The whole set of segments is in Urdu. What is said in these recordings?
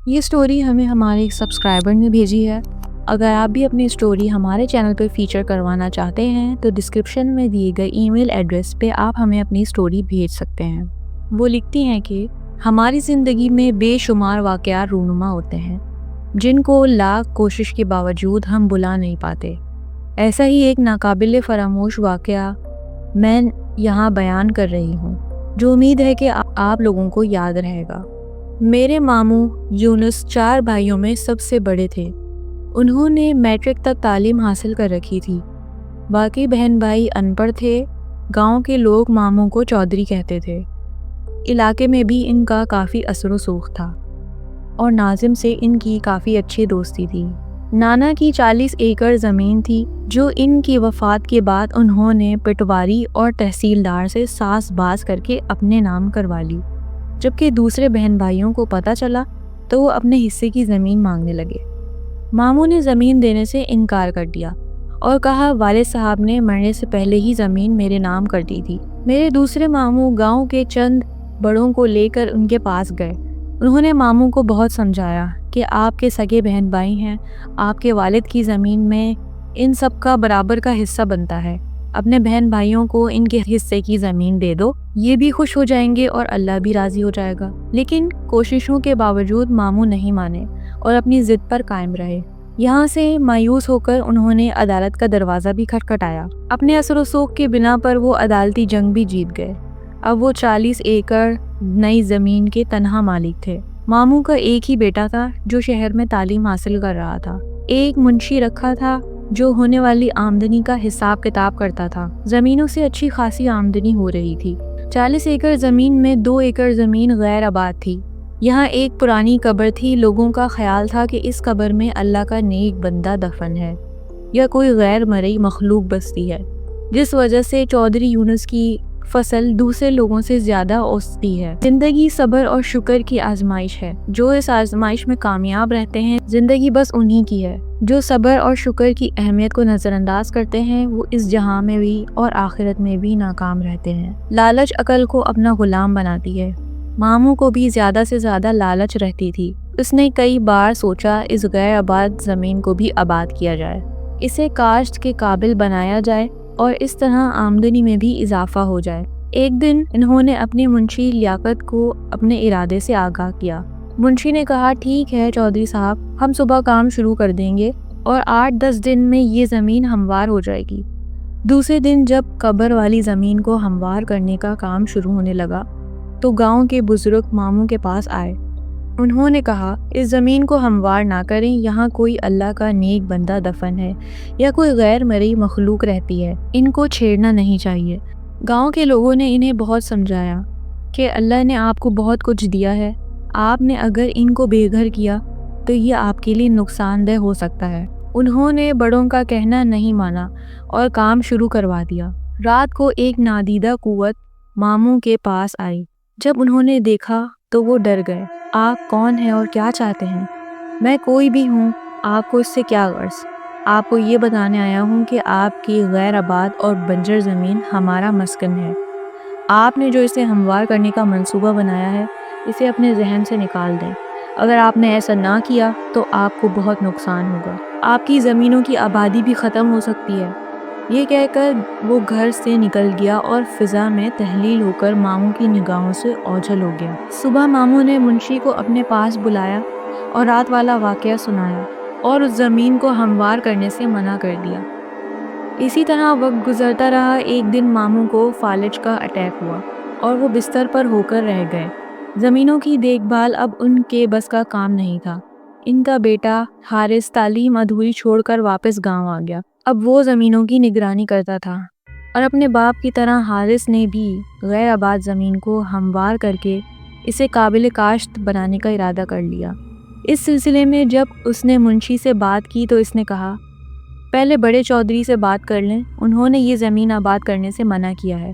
یہ سٹوری ہمیں ہمارے ایک سبسکرائبر نے بھیجی ہے۔ اگر آپ بھی اپنی سٹوری ہمارے چینل پہ فیچر کروانا چاہتے ہیں تو ڈسکرپشن میں دیے گئے ای میل ایڈریس پہ آپ ہمیں اپنی سٹوری بھیج سکتے ہیں۔ وہ لکھتی ہیں کہ ہماری زندگی میں بے شمار واقعات رونما ہوتے ہیں جن کو لاکھ کوشش کے باوجود ہم بلا نہیں پاتے۔ ایسا ہی ایک ناقابل فراموش واقعہ میں یہاں بیان کر رہی ہوں جو امید ہے کہ آپ لوگوں کو یاد رہے گا۔ میرے ماموں یونس 4 بھائیوں میں سب سے بڑے تھے۔ انہوں نے میٹرک تک تعلیم حاصل کر رکھی تھی۔ باقی بہن بھائی ان پڑھ تھے۔ گاؤں کے لوگ ماموں کو چودھری کہتے تھے۔ علاقے میں بھی ان کا کافی اثر و رسوخ تھا اور ناظم سے ان کی کافی اچھی دوستی تھی۔ نانا کی 40 ایکڑ زمین تھی جو ان کی وفات کے بعد انہوں نے پٹواری اور تحصیلدار سے ساز باز کر کے اپنے نام کروا لی۔ جبکہ دوسرے بہن بھائیوں کو پتہ چلا تو وہ اپنے حصے کی زمین مانگنے لگے۔ ماموں نے زمین دینے سے انکار کر دیا اور کہا والد صاحب نے مرنے سے پہلے ہی زمین میرے نام کر دی تھی۔ میرے دوسرے ماموں گاؤں کے چند بڑوں کو لے کر ان کے پاس گئے۔ انہوں نے ماموں کو بہت سمجھایا کہ آپ کے سگے بہن بھائی ہیں، آپ کے والد کی زمین میں ان سب کا برابر کا حصہ بنتا ہے، اپنے بہن بھائیوں کو ان کے حصے کی زمین دے دو، یہ بھی خوش ہو جائیں گے اور اللہ بھی راضی ہو جائے گا۔ لیکن کوششوں کے باوجود ماموں نہیں مانے اور اپنی ضد پر قائم رہے۔ یہاں سے مایوس ہو کر انہوں نے عدالت کا دروازہ بھی کھٹکھٹایا۔ اپنے اثر و رسوخ کے بنا پر وہ عدالتی جنگ بھی جیت گئے۔ اب وہ 40 ایکڑ نئی زمین کے تنہا مالک تھے۔ ماموں کا ایک ہی بیٹا تھا جو شہر میں تعلیم حاصل کر رہا تھا۔ ایک منشی رکھا تھا جو ہونے والی آمدنی کا حساب کتاب کرتا تھا۔ زمینوں سے اچھی خاصی آمدنی ہو رہی تھی۔ 40 ایکڑ زمین میں 2 ایکڑ زمین غیر آباد تھی۔ یہاں ایک پرانی قبر تھی۔ لوگوں کا خیال تھا کہ اس قبر میں اللہ کا نیک بندہ دفن ہے یا کوئی غیر مرئی مخلوق بستی ہے، جس وجہ سے چودھری یونس کی فصل دوسرے لوگوں سے زیادہ اوسطی ہے۔ زندگی صبر اور شکر کی آزمائش ہے۔ جو اس آزمائش میں کامیاب رہتے ہیں، زندگی بس انہی کی ہے۔ جو صبر اور شکر کی اہمیت کو نظر انداز کرتے ہیں وہ اس جہاں میں بھی اور آخرت میں بھی ناکام رہتے ہیں۔ لالچ عقل کو اپنا غلام بناتی ہے۔ ماموں کو بھی زیادہ سے زیادہ لالچ رہتی تھی۔ اس نے کئی بار سوچا اس غیر آباد زمین کو بھی آباد کیا جائے، اسے کاشت کے قابل بنایا جائے اور اس طرح آمدنی میں بھی اضافہ ہو جائے۔ ایک دن انہوں نے اپنے منشی لیاقت کو اپنے ارادے سے آگاہ کیا۔ منشی نے کہا ٹھیک ہے چودھری صاحب، ہم صبح کام شروع کر دیں گے اور 8-10 دن میں یہ زمین ہموار ہو جائے گی۔ دوسرے دن جب قبر والی زمین کو ہموار کرنے کا کام شروع ہونے لگا تو گاؤں کے بزرگ ماموں کے پاس آئے۔ انہوں نے کہا اس زمین کو ہموار نہ کریں، یہاں کوئی اللہ کا نیک بندہ دفن ہے یا کوئی غیر مرئی مخلوق رہتی ہے، ان کو چھیڑنا نہیں چاہیے۔ گاؤں کے لوگوں نے انہیں بہت سمجھایا کہ اللہ نے آپ کو بہت کچھ دیا ہے، آپ نے اگر ان کو بے گھر کیا تو یہ آپ کے لیے نقصان دہ ہو سکتا ہے۔ انہوں نے بڑوں کا کہنا نہیں مانا اور کام شروع کروا دیا۔ رات کو ایک نادیدہ قوت ماموں کے پاس آئی۔ جب انہوں نے دیکھا تو وہ ڈر گئے۔ آپ کون ہیں اور کیا چاہتے ہیں؟ میں کوئی بھی ہوں، آپ کو اس سے کیا غرض؟ آپ کو یہ بتانے آیا ہوں کہ آپ کی غیر آباد اور بنجر زمین ہمارا مسکن ہے۔ آپ نے جو اسے ہموار کرنے کا منصوبہ بنایا ہے اسے اپنے ذہن سے نکال دیں۔ اگر آپ نے ایسا نہ کیا تو آپ کو بہت نقصان ہوگا، آپ کی زمینوں کی آبادی بھی ختم ہو سکتی ہے۔ یہ کہہ کر وہ گھر سے نکل گیا اور فضا میں تحلیل ہو کر ماموں کی نگاہوں سے اوجھل ہو گیا۔ صبح ماموں نے منشی کو اپنے پاس بلایا اور رات والا واقعہ سنایا اور اس زمین کو ہموار کرنے سے منع کر دیا۔ اسی طرح وقت گزرتا رہا۔ ایک دن ماموں کو فالج کا اٹیک ہوا اور وہ بستر پر ہو کر رہ گئے۔ زمینوں کی دیکھ بھال اب ان کے بس کا کام نہیں تھا۔ ان کا بیٹا حارث تعلیم ادھوری چھوڑ کر واپس گاؤں آ گیا۔ اب وہ زمینوں کی نگرانی کرتا تھا اور اپنے باپ کی طرح حارث نے بھی غیر آباد زمین کو ہموار کر کے اسے قابل کاشت بنانے کا ارادہ کر لیا۔ اس سلسلے میں جب اس نے منشی سے بات کی تو اس نے کہا پہلے بڑے چودھری سے بات کر لیں، انہوں نے یہ زمین آباد کرنے سے منع کیا ہے۔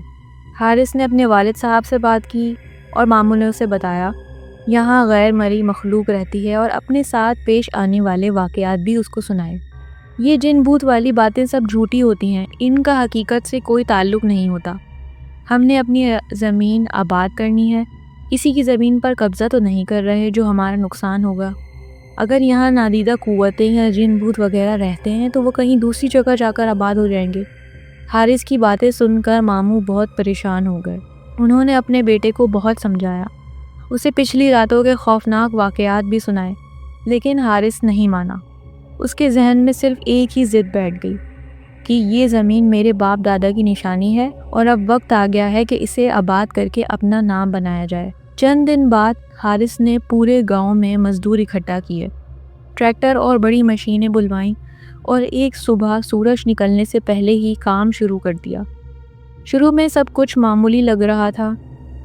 حارث نے اپنے والد صاحب سے بات کی اور ماموں نے اسے بتایا یہاں غیر مرئی مخلوق رہتی ہے اور اپنے ساتھ پیش آنے والے واقعات بھی اس کو سنائے۔ یہ جن بھوت والی باتیں سب جھوٹی ہوتی ہیں، ان کا حقیقت سے کوئی تعلق نہیں ہوتا۔ ہم نے اپنی زمین آباد کرنی ہے، کسی کی زمین پر قبضہ تو نہیں کر رہے جو ہمارا نقصان ہوگا؟ اگر یہاں نادیدہ قوتیں یا جن بھوت وغیرہ رہتے ہیں تو وہ کہیں دوسری جگہ جا کر آباد ہو جائیں گے۔ حارث کی باتیں سن کر ماموں بہت پریشان ہو گئے۔ انہوں نے اپنے بیٹے کو بہت سمجھایا، اسے پچھلی راتوں کے خوفناک واقعات بھی سنائے، لیکن حارث نہیں مانا۔ اس کے ذہن میں صرف ایک ہی ضد بیٹھ گئی کہ یہ زمین میرے باپ دادا کی نشانی ہے اور اب وقت آ گیا ہے کہ اسے آباد کر کے اپنا نام بنایا جائے۔ چند دن بعد حارث نے پورے گاؤں میں مزدور اکٹھا کیے، ٹریکٹر اور بڑی مشینیں بلوائیں اور ایک صبح سورج نکلنے سے پہلے ہی کام شروع کر دیا۔ شروع میں سب کچھ معمولی لگ رہا تھا،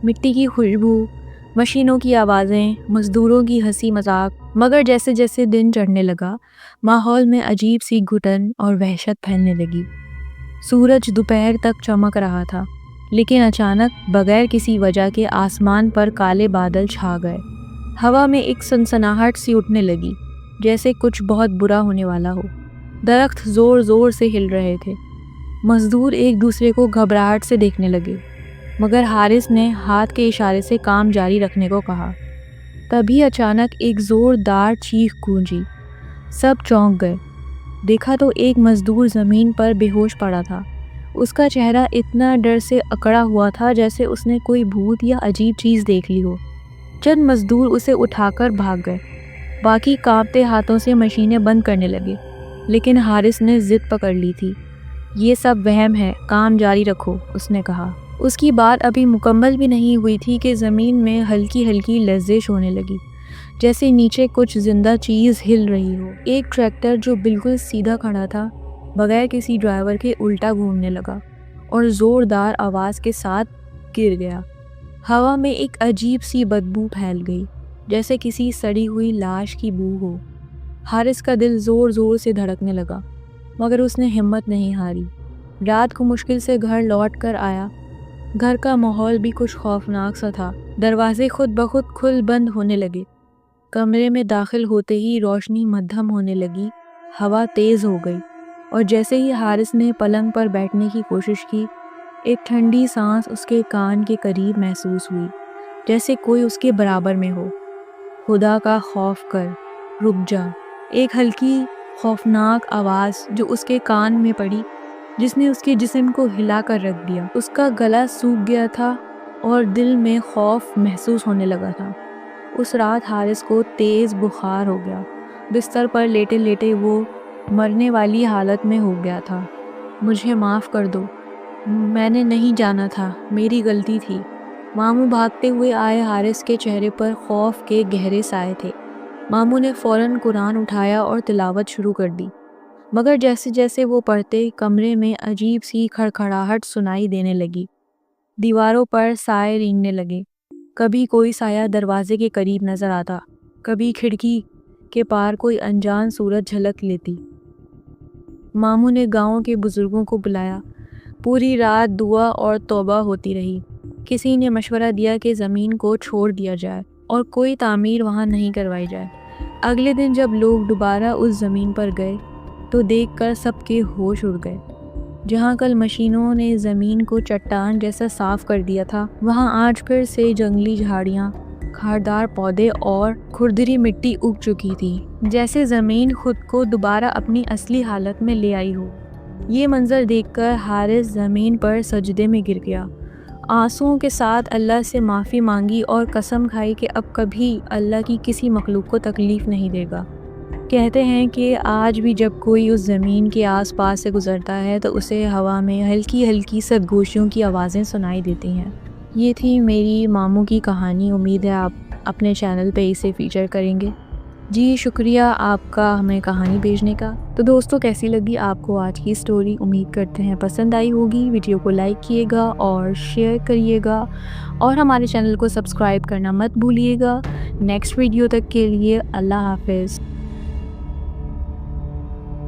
مٹی کی خوشبو، مشینوں کی آوازیں، مزدوروں کی ہنسی مذاق، مگر جیسے جیسے دن چڑھنے لگا ماحول میں عجیب سی گھٹن اور وحشت پھیلنے لگی۔ سورج دوپہر تک چمک رہا تھا، لیکن اچانک بغیر کسی وجہ کے آسمان پر کالے بادل چھا گئے۔ ہوا میں ایک سنسناہٹ سی اٹھنے لگی، جیسے کچھ بہت برا ہونے والا ہو۔ درخت زور زور سے ہل رہے تھے۔ مزدور ایک دوسرے کو گھبراہٹ سے دیکھنے لگے، مگر حارث نے ہاتھ کے اشارے سے کام جاری رکھنے کو کہا۔ تبھی اچانک ایک زوردار چیخ گونجی، سب چونک گئے۔ دیکھا تو ایک مزدور زمین پر بے ہوش پڑا تھا۔ اس کا چہرہ اتنا ڈر سے اکڑا ہوا تھا جیسے اس نے کوئی بھوت یا عجیب چیز دیکھ لی ہو۔ چند مزدور اسے اٹھا کر بھاگ گئے، باقی کانپتے ہاتھوں سے مشینیں بند کرنے لگے، لیکن حارث نے ضد پکڑ لی تھی۔ یہ سب وہم ہے، کام جاری رکھو، اس نے کہا۔ اس کی بات ابھی مکمل بھی نہیں ہوئی تھی کہ زمین میں ہلکی ہلکی لرزش ہونے لگی، جیسے نیچے کچھ زندہ چیز ہل رہی ہو۔ ایک ٹریکٹر جو بالکل سیدھا کھڑا تھا بغیر کسی ڈرائیور کے الٹا گھومنے لگا اور زوردار آواز کے ساتھ گر گیا۔ ہوا میں ایک عجیب سی بدبو پھیل گئی، جیسے کسی سڑی ہوئی لاش کی بو ہو۔ حارث کا دل زور زور سے دھڑکنے لگا، مگر اس نے ہمت نہیں ہاری۔ رات کو مشکل سے گھر لوٹ کر آیا۔ گھر کا ماحول بھی کچھ خوفناک سا تھا۔ دروازے خود بخود کھل بند ہونے لگے۔ کمرے میں داخل ہوتے ہی روشنی مدھم ہونے لگی، ہوا تیز ہو گئی، اور جیسے ہی حارث نے پلنگ پر بیٹھنے کی کوشش کی، ایک ٹھنڈی سانس اس کے کان کے قریب محسوس ہوئی، جیسے کوئی اس کے برابر میں ہو۔ خدا کا خوف کر، رک جا، ایک ہلکی خوفناک آواز جو اس کے کان میں پڑی، جس نے اس کے جسم کو ہلا کر رکھ دیا۔ اس کا گلا سوکھ گیا تھا اور دل میں خوف محسوس ہونے لگا تھا۔ اس رات حارث کو تیز بخار ہو گیا، بستر پر لیٹے لیٹے وہ مرنے والی حالت میں ہو گیا تھا۔ مجھے معاف کر دو، میں نے نہیں جانا تھا، میری غلطی تھی۔ ماموں بھاگتے ہوئے آئے۔ حارث کے چہرے پر خوف کے گہرے سائے تھے۔ ماموں نے فوراً قرآن اٹھایا اور تلاوت شروع کر دی، مگر جیسے جیسے وہ پڑھتے کمرے میں عجیب سی کھڑکھڑاہٹ سنائی دینے لگی۔ دیواروں پر سائے رینگنے لگے۔ کبھی کوئی سایہ دروازے کے قریب نظر آتا، کبھی کھڑکی کے پار کوئی انجان صورت جھلک لیتی۔ ماموں نے گاؤں کے بزرگوں کو بلایا۔ پوری رات دعا اور توبہ ہوتی رہی۔ کسی نے مشورہ دیا کہ زمین کو چھوڑ دیا جائے اور کوئی تعمیر وہاں نہیں کروائی جائے۔ اگلے دن جب لوگ دوبارہ اس زمین پر گئے تو دیکھ کر سب کے ہوش اڑ گئے۔ جہاں کل مشینوں نے زمین کو چٹان جیسا صاف کر دیا تھا، وہاں آج پھر سے جنگلی جھاڑیاں، خاردار پودے اور کھردری مٹی اگ چکی تھی، جیسے زمین خود کو دوبارہ اپنی اصلی حالت میں لے آئی ہو۔ یہ منظر دیکھ کر حارث زمین پر سجدے میں گر گیا، آنسوؤں کے ساتھ اللہ سے معافی مانگی اور قسم کھائی کہ اب کبھی اللہ کی کسی مخلوق کو تکلیف نہیں دے گا۔ کہتے ہیں کہ آج بھی جب کوئی اس زمین کے آس پاس سے گزرتا ہے تو اسے ہوا میں ہلکی ہلکی سرگوشیوں کی آوازیں سنائی دیتی ہیں۔ یہ تھی میری ماموں کی کہانی۔ امید ہے آپ اپنے چینل پہ اسے فیچر کریں گے۔ جی شکریہ آپ کا ہمیں کہانی بھیجنے کا۔ تو دوستو کیسی لگی آپ کو آج کی سٹوری؟ امید کرتے ہیں پسند آئی ہوگی۔ ویڈیو کو لائک کیے گا اور شیئر کریے گا، اور ہمارے چینل کو سبسکرائب کرنا مت بھولیے گا۔ نیکسٹ ویڈیو تک کے لیے اللہ حافظ۔